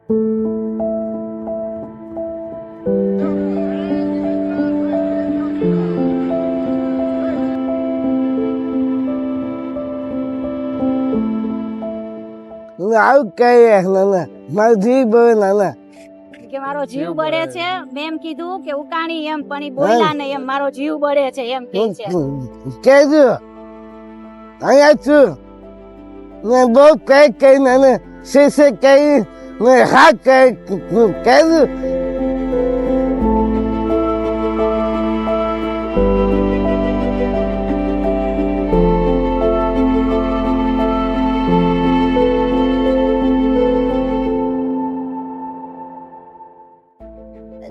આવું કહીએ નાના મારો જીવ બળે નાના કે મારો જીવ બળે છે મેં એમ કીધું કે ઉકાણી એમ પણ ઈ બોલ્યા નહીં એમ મારો જીવ બળે છે એમ કે છે કહેજો અહીંયા છું મેં બહુ કઈ નાના શે કઈ મેં હા કહેલું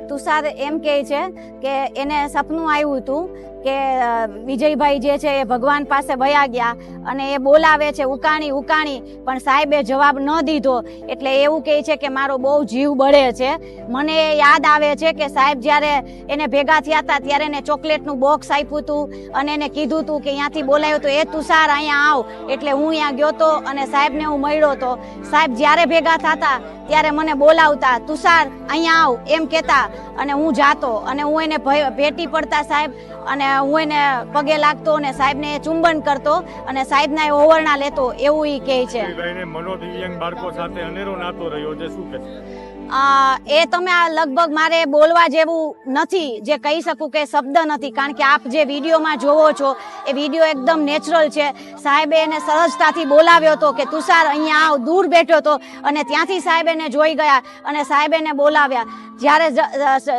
તુષાર એમ કહે છે કે એને સપનું આવ્યું હતું કે વિજયભાઈ જે છે એ ભગવાન પાસે વયા ગયા અને એ બોલાવે છે ઉકાણી પણ સાહેબે જવાબ ન દીધો એટલે એવું કહે છે કે મારો બહુ જીવ બળે છે મને યાદ આવે છે કે સાહેબ જ્યારે એને ભેગા થયા હતા ત્યારે એને ચોકલેટનું બોક્સ આપ્યું હતું અને એને કીધું હતું કે અહીંયાથી બોલાવ્યું તો એ તુષાર અહીંયા આવ એટલે હું અહીંયા ગયો તો અને સાહેબને હું મળ્યો તો સાહેબ જ્યારે ભેગા થતા ત્યારે મને બોલાવતા તુષાર અહીંયા આવ એમ કહેતા અને હું જાતો અને હું એને ભેટી પડતા સાહેબ અને હું એને પગે લાગતો અને સાહેબને ચુંબન કરતો અને સાહેબના એ ઓવરણા લેતો એવું ઈ કહે છે મનોદિવ્યાંગ બાળકો સાથે અનેરો નાતો રહ્યો છે શું કહે એ તમે આ લગભગ મારે બોલવા જેવું નથી જે કહી શકું કે શબ્દ નથી કારણ કે આપ જે વિડીયોમાં જોવો છો એ વિડીયો એકદમ નેચરલ છે સાહેબે એને સહજતાથી બોલાવ્યો હતો કે તુષાર અહીંયા આવ દૂર બેઠો હતો અને ત્યાંથી સાહેબ એને જોઈ ગયા અને સાહેબ એને બોલાવ્યા જ્યારે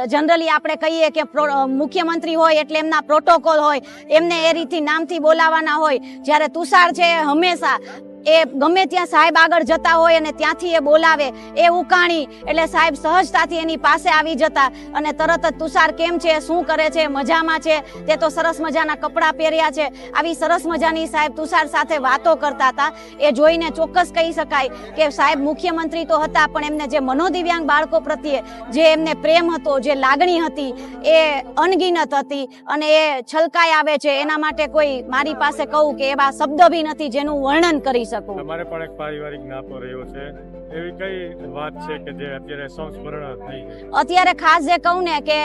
જનરલી આપણે કહીએ કે મુખ્યમંત્રી હોય એટલે એમના પ્રોટોકોલ હોય એમને એ રીતથી નામથી બોલાવાના હોય જ્યારે તુષાર છે હંમેશા એ ગમે ત્યાં સાહેબ આગળ જતા હોય અને ત્યાંથી એ બોલાવે એ ઉકાણી એટલે સાહેબ સહજતાથી એની પાસે આવી જતા અને તરત જ તુષાર કેમ છે શું કરે છે મજામાં છે તે તો સરસ મજાના કપડાં પહેર્યા છે આવી સરસ મજાની સાહેબ તુષાર સાથે વાતો કરતા હતા એ જોઈને ચોક્કસ કહી શકાય કે સાહેબ મુખ્યમંત્રી તો હતા પણ એમને જે મનોદિવ્યાંગ બાળકો પ્રત્યે જે એમને પ્રેમ હતો જે લાગણી હતી એ અનગિનત હતી અને એ છલકાઈ આવે છે એના માટે કોઈ મારી પાસે કહું કે એવા શબ્દ બી નથી જેનું વર્ણન કરી તમારે પણ એક પારિવારિક નાતો રહ્યો છે એવી કઈ વાત છે કે જે અત્યારે સંસ્મરણ થઈ અત્યારે ખાસ જે કહું ને કે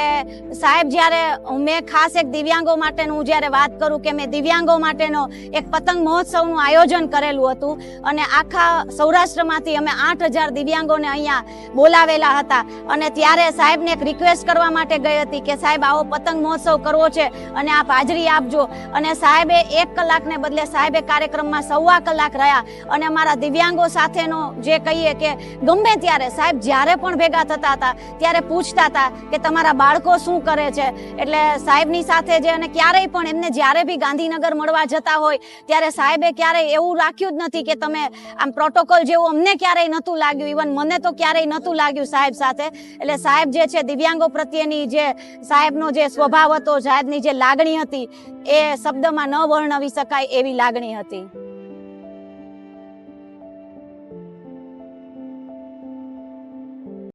સાહેબ જ્યારે મેં ખાસ એક દિવ્યાંગો માટેનું જ્યારે વાત કરું કે મેં દિવ્યાંગો માટેનો એક પતંગ મહોત્સવનું આયોજન કરેલું હતું અને આખા સૌરાષ્ટ્રમાંથી અમે 8000 દિવ્યાંગોને અહીંયા બોલાવેલા હતા અને ત્યારે સાહેબને એક રિક્વેસ્ટ કરવા માટે ગઈ હતી કે સાહેબ આવો પતંગ મહોત્સવ કરવો છે અને આપ હાજરી આપજો અને સાહેબે 1 કલાકને બદલે સાહેબે કાર્યક્રમમાં 1.25 કલાક રહ્યા અને અમારા દિવ્યાંગો સાથેનો જે કહીએ કે ગમે ત્યારે સાહેબ જ્યારે પણ ભેગા થતા હતા ત્યારે પૂછતા હતા કે તમારા બાળકો શું કરે છે એટલે સાહેબની સાથે જે અને ક્યારેય પણ એમને જ્યારે બી ગાંધીનગર મળવા જતા હોય ત્યારે સાહેબે ક્યારેય એવું રાખ્યું જ નથી કે તમે આમ પ્રોટોકોલ જેવું અમને ક્યારેય નહોતું લાગ્યું ઇવન મને તો ક્યારેય નહોતું લાગ્યું સાહેબ સાથે એટલે સાહેબ જે છે દિવ્યાંગો પ્રત્યેની જે સાહેબનો જે સ્વભાવ હતો સાહેબની જે લાગણી હતી એ શબ્દમાં ન વર્ણવી શકાય એવી લાગણી હતી